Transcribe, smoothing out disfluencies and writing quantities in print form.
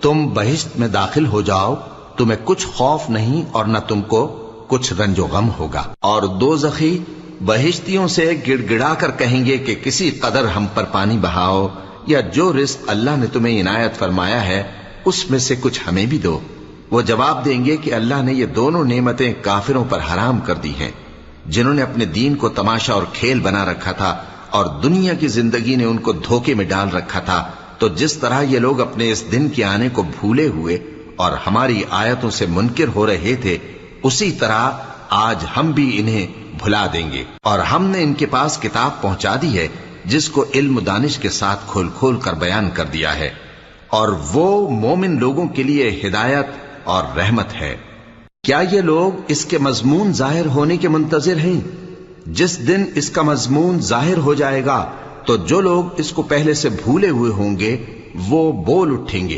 تم بہشت میں داخل ہو جاؤ، تمہیں کچھ خوف نہیں اور نہ تم کو کچھ رنج و غم ہوگا۔ اور دوزخی بہشتیوں سے گڑ گڑا کر کہیں گے کہ کسی قدر ہم پر پانی بہاؤ، یا جو رزق اللہ نے تمہیں عنایت فرمایا ہے اس میں سے کچھ ہمیں بھی دو۔ وہ جواب دیں گے کہ اللہ نے یہ دونوں نعمتیں کافروں پر حرام کر دی ہیں، جنہوں نے اپنے دین کو تماشا اور کھیل بنا رکھا تھا اور دنیا کی زندگی نے ان کو دھوکے میں ڈال رکھا تھا۔ تو جس طرح یہ لوگ اپنے اس دن کے آنے کو بھولے ہوئے اور ہماری آیتوں سے منکر ہو رہے تھے، اسی طرح آج ہم بھی انہیں بھلا دیں گے۔ اور ہم نے ان کے پاس کتاب پہنچا دی ہے جس کو علم و دانش کے ساتھ کھول کھول کر بیان کر دیا ہے، اور وہ مومن لوگوں کے لیے ہدایت اور رحمت ہے۔ کیا یہ لوگ اس کے مضمون ظاہر ہونے کے منتظر ہیں؟ جس دن اس کا مضمون ظاہر ہو جائے گا تو جو لوگ اس کو پہلے سے بھولے ہوئے ہوں گے وہ بول اٹھیں گے